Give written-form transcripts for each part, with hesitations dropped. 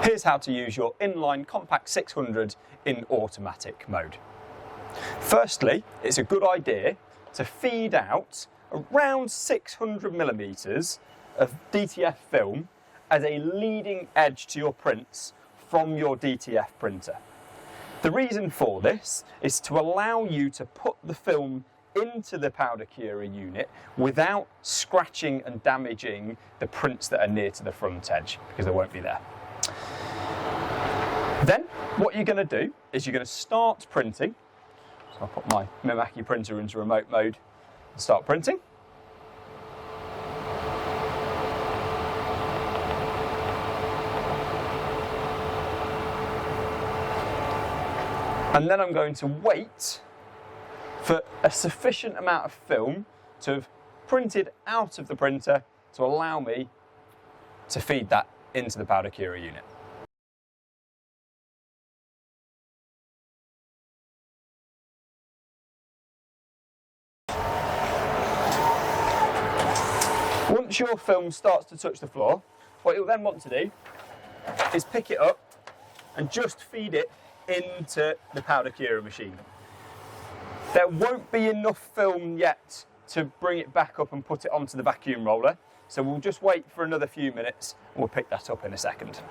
Here's how to use your Inline Compact 600 in automatic mode. Firstly, it's a good idea to feed out around 600mm of DTF film as a leading edge to your prints from your DTF printer. The reason for this is to allow you to put the film into the powder curer unit without scratching and damaging the prints that are near to the front edge, because they won't be there. Then what you're going to do is you're going to start printing. So I'll put my Mimaki printer into remote mode and start printing. And then I'm going to wait for a sufficient amount of film to have printed out of the printer to allow me to feed that into the powder curer unit. Once your film starts to touch the floor, what you'll then want to do is pick it up and just feed it into the powder curer machine. There won't be enough film yet to bring it back up and put it onto the vacuum roller, so we'll just wait for another few minutes and we'll pick that up in a second.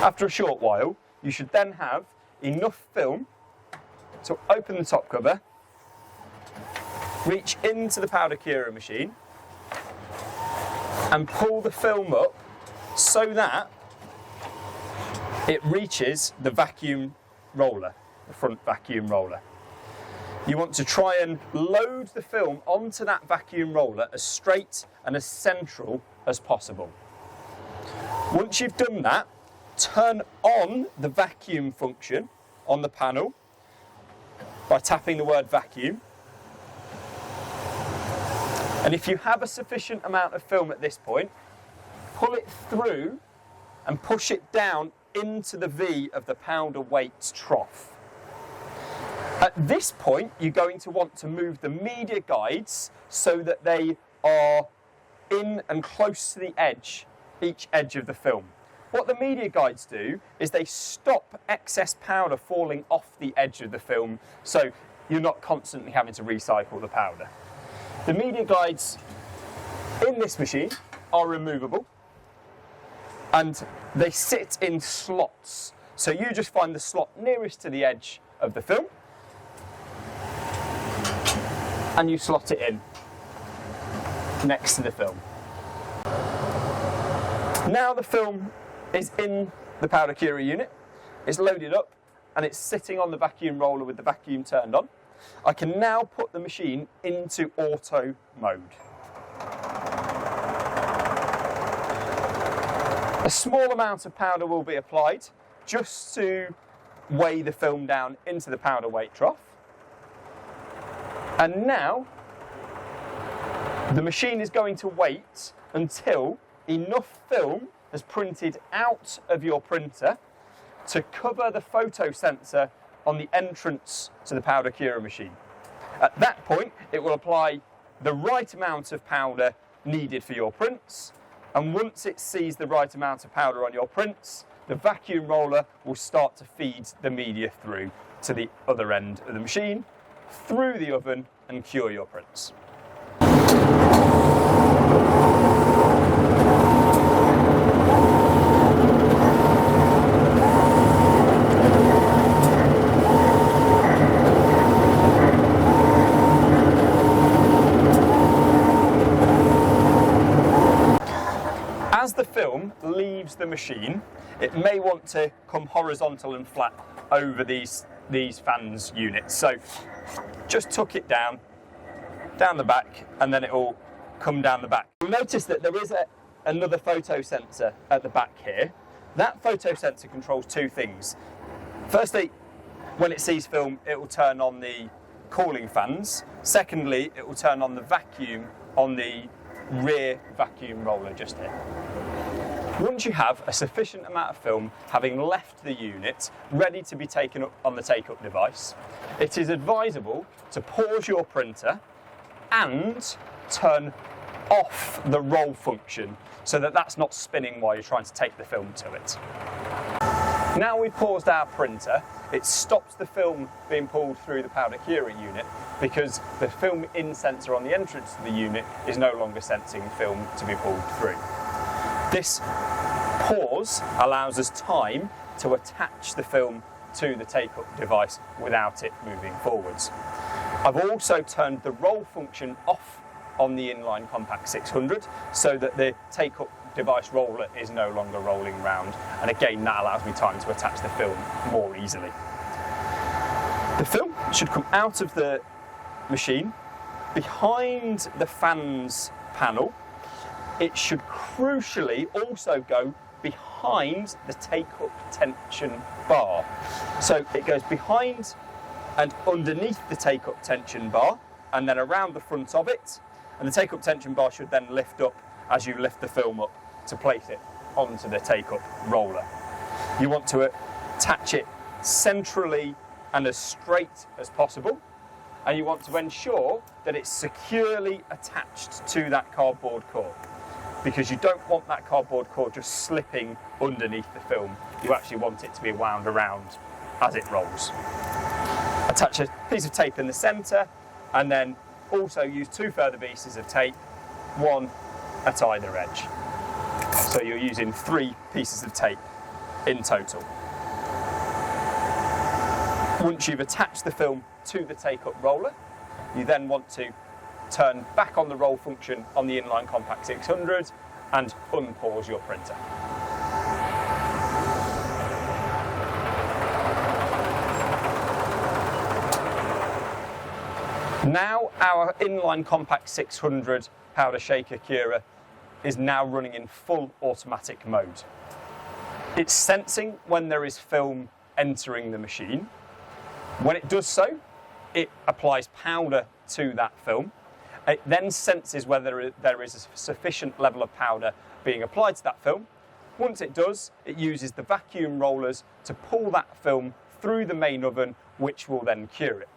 After a short while, you should then have enough film to open the top cover, reach into the powder curer machine and pull the film up so that it reaches the vacuum roller, the front vacuum roller. You want to try and load the film onto that vacuum roller as straight and as central as possible. Once you've done that, turn on the vacuum function on the panel by tapping the word vacuum. And if you have a sufficient amount of film at this point, pull it through and push it down into the V of the powder weight trough. At this point, you're going to want to move the media guides so that they are in and close to the edge, each edge of the film. What the media guides do is they stop excess powder falling off the edge of the film, so you're not constantly having to recycle the powder. The media guides in this machine are removable and they sit in slots. So you just find the slot nearest to the edge of the film and you slot it in next to the film. Now the film is in the powder curer unit, it's loaded up and it's sitting on the vacuum roller with the vacuum turned on. I can now put the machine into auto mode. A small amount of powder will be applied just to weigh the film down into the powder weight trough. And now the machine is going to wait until enough film has printed out of your printer to cover the photo sensor on the entrance to the powder curer machine. At that point, it will apply the right amount of powder needed for your prints, and once it sees the right amount of powder on your prints, the vacuum roller will start to feed the media through to the other end of the machine, through the oven, and cure your prints. As the film leaves the machine, it may want to come horizontal and flat over these fans units. So just tuck it down the back, and then it will come down the back. You'll notice that there is another photo sensor at the back here. That photo sensor controls two things. Firstly, when it sees film, it will turn on the cooling fans. Secondly, it will turn on the vacuum on the rear vacuum roller just here. Once you have a sufficient amount of film having left the unit, ready to be taken up on the take-up device, it is advisable to pause your printer and turn off the roll function so that that's not spinning while you're trying to take the film to it. Now we've paused our printer, it stops the film being pulled through the powder curing unit because the film in sensor on the entrance to the unit is no longer sensing film to be pulled through. This pause allows us time to attach the film to the take-up device without it moving forwards. I've also turned the roll function off on the Inline Compact 600 so that the take-up device roller is no longer rolling round, and again that allows me time to attach the film more easily. The film should come out of the machine behind the fans panel. It should crucially also go behind the take-up tension bar. So it goes behind and underneath the take-up tension bar and then around the front of it, and the take-up tension bar should then lift up as you lift the film up to place it onto the take-up roller. You want to attach it centrally and as straight as possible, and you want to ensure that it's securely attached to that cardboard core, because you don't want that cardboard core just slipping underneath the film. You actually want it to be wound around as it rolls. Attach a piece of tape in the centre, and then also use 2 further pieces of tape, one at either edge. So you're using 3 pieces of tape in total. Once you've attached the film to the take-up roller, you then want to turn back on the roll function on the Inline Compact 600 and unpause your printer. Now our Inline Compact 600 powder shaker curer is now running in full automatic mode. It's sensing when there is film entering the machine. When it does so, it applies powder to that film. It then senses whether there is a sufficient level of powder being applied to that film. Once it does, it uses the vacuum rollers to pull that film through the main oven, which will then cure it.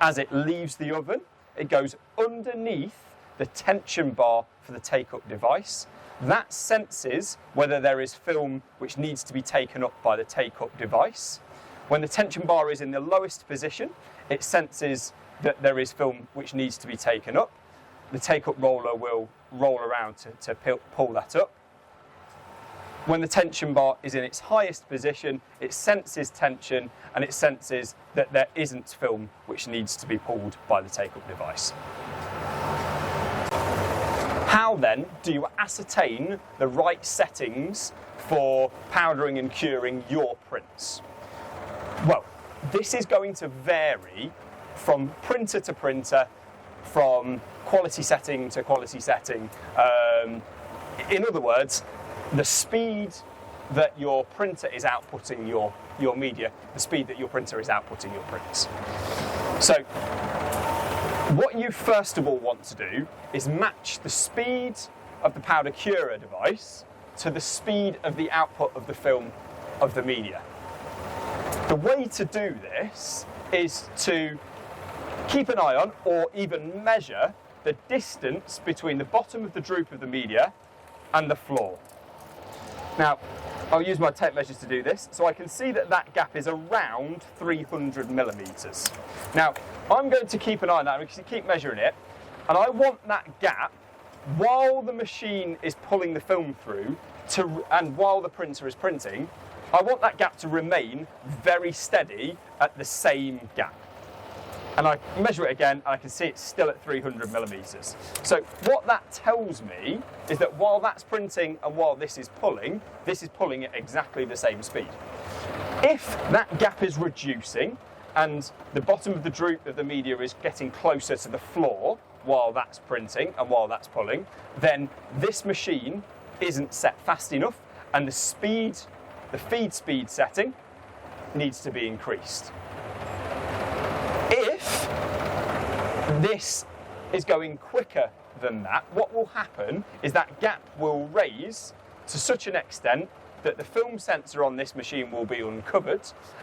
As it leaves the oven, it goes underneath the tension bar for the take-up device. That senses whether there is film which needs to be taken up by the take-up device. When the tension bar is in the lowest position, it senses that there is film which needs to be taken up. The take-up roller will roll around to pull that up. When the tension bar is in its highest position, it senses tension and it senses that there isn't film which needs to be pulled by the take-up device. How then do you ascertain the right settings for powdering and curing your prints? Well, this is going to vary from printer to printer, from quality setting to quality setting. In other words, the speed that your printer is outputting your media, the speed that your printer is outputting your prints. So, what you first of all want to do is match the speed of the powder curer device to the speed of the output of the film of the media. The way to do this is to keep an eye on, or even measure, the distance between the bottom of the droop of the media and the floor. Now, I'll use my tape measures to do this, so I can see that that gap is around 300 millimetres. Now, I'm going to keep an eye on that, I'm going to keep measuring it, and I want that gap, while the machine is pulling the film through, and while the printer is printing, I want that gap to remain very steady at the same gap. And I measure it again, and I can see it's still at 300 millimetres. So what that tells me is that while that's printing and while this is pulling at exactly the same speed. If that gap is reducing and the bottom of the droop of the media is getting closer to the floor while that's printing and while that's pulling, then this machine isn't set fast enough, and the feed speed setting needs to be increased. If this is going quicker than that. What will happen is that gap will raise to such an extent that the film sensor on this machine will be uncovered,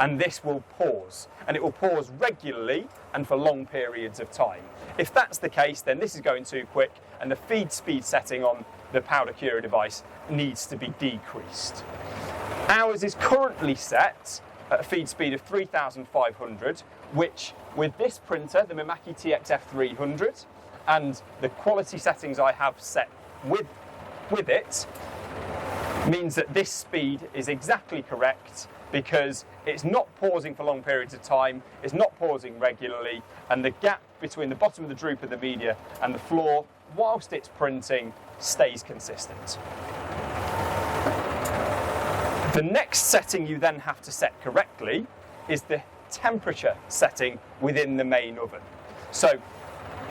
and this will pause. And it will pause regularly and for long periods of time. If that's the case, then this is going too quick, and the feed speed setting on the powder curer device needs to be decreased. Ours is currently set at a feed speed of 3,500, which with this printer, the Mimaki TXF 300, and the quality settings I have set with it, means that this speed is exactly correct, because it's not pausing for long periods of time, it's not pausing regularly, and the gap between the bottom of the droop of the media and the floor, whilst it's printing, stays consistent. The next setting you then have to set correctly is the temperature setting within the main oven. So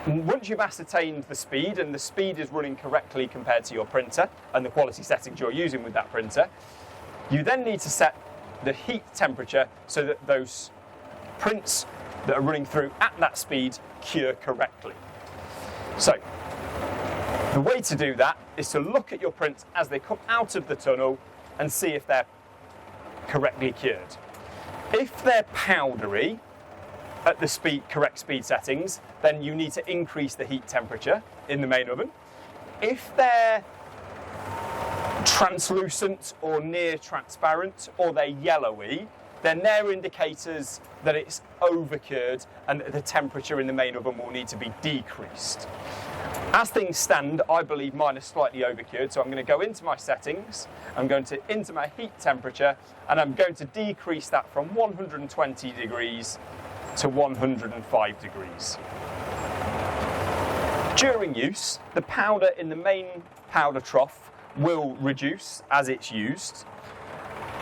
once you've ascertained the speed, and the speed is running correctly compared to your printer and the quality settings you're using with that printer, you then need to set the heat temperature so that those prints that are running through at that speed cure correctly. So the way to do that is to look at your prints as they come out of the tunnel and see if they're correctly cured. If they're powdery at the correct speed settings, then you need to increase the heat temperature in the main oven. If they're translucent or near transparent, or they're yellowy, then they're indicators that it's overcured and that the temperature in the main oven will need to be decreased. As things stand, I believe mine is slightly overcured, so I'm going to go into my settings, I'm going to into my heat temperature, and I'm going to decrease that from 120 degrees to 105 degrees. During use, the powder in the main powder trough will reduce as it's used.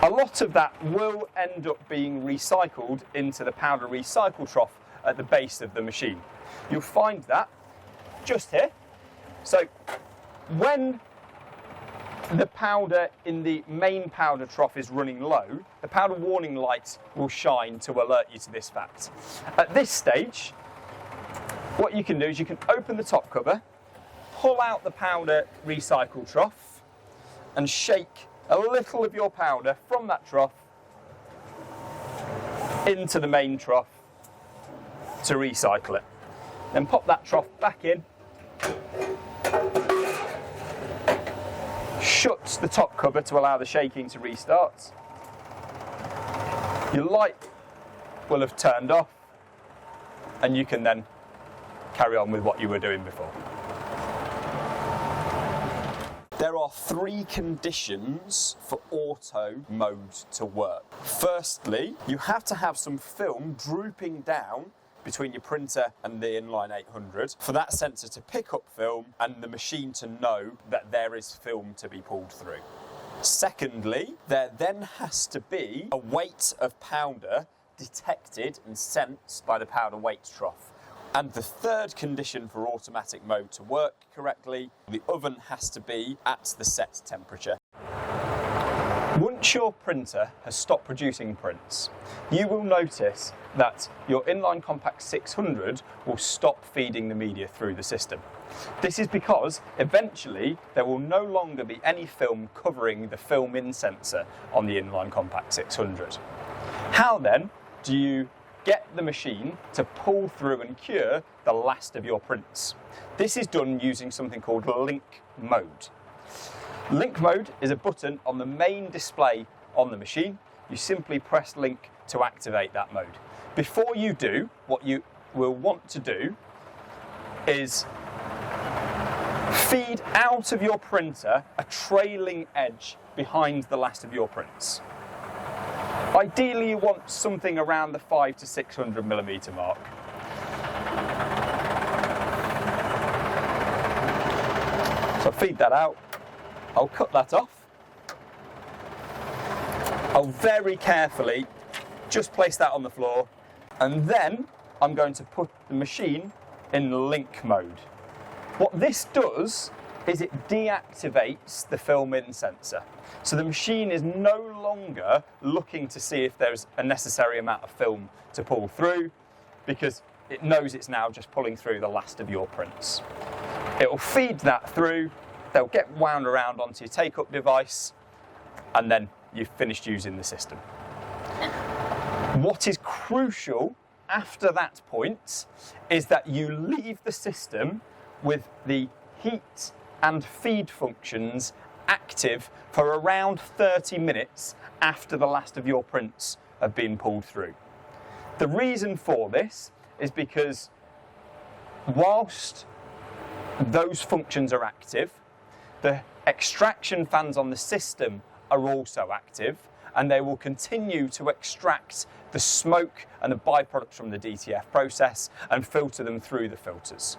A lot of that will end up being recycled into the powder recycle trough at the base of the machine. You'll find that just here. So when the powder in the main powder trough is running low, the powder warning light will shine to alert you to this fact. At this stage, what you can do is you can open the top cover, pull out the powder recycle trough, and shake a little of your powder from that trough into the main trough to recycle it. Then pop that trough back in, shut the top cover to allow the shaking to restart. Your light will have turned off, and you can then carry on with what you were doing before. There are 3 conditions for auto mode to work. Firstly, you have to have some film drooping down between your printer and the Inline 800 for that sensor to pick up film and the machine to know that there is film to be pulled through. Secondly, there then has to be a weight of powder detected and sensed by the powder weight trough. And the third condition for automatic mode to work correctly, the oven has to be at the set temperature. Once your printer has stopped producing prints, you will notice that your Inline Compact 600 will stop feeding the media through the system. This is because eventually there will no longer be any film covering the film in sensor on the Inline Compact 600. How then do you get the machine to pull through and cure the last of your prints? This is done using something called link mode. Link mode is a button on the main display on the machine. You simply press link to activate that mode. Before you do, what you will want to do is feed out of your printer a trailing edge behind the last of your prints. Ideally, you want something around the 500 to 600 millimeter mark. So feed that out. I'll cut that off. I'll very carefully just place that on the floor, and then I'm going to put the machine in link mode. What this does is it deactivates the film in sensor. So the machine is no longer looking to see if there's a necessary amount of film to pull through, because it knows it's now just pulling through the last of your prints. It will feed that through, they'll get wound around onto your take-up device, and then you've finished using the system. What is crucial after that point is that you leave the system with the heat and feed functions active for around 30 minutes after the last of your prints have been pulled through. The reason for this is because whilst those functions are active, the extraction fans on the system are also active, and they will continue to extract the smoke and the byproducts from the DTF process and filter them through the filters.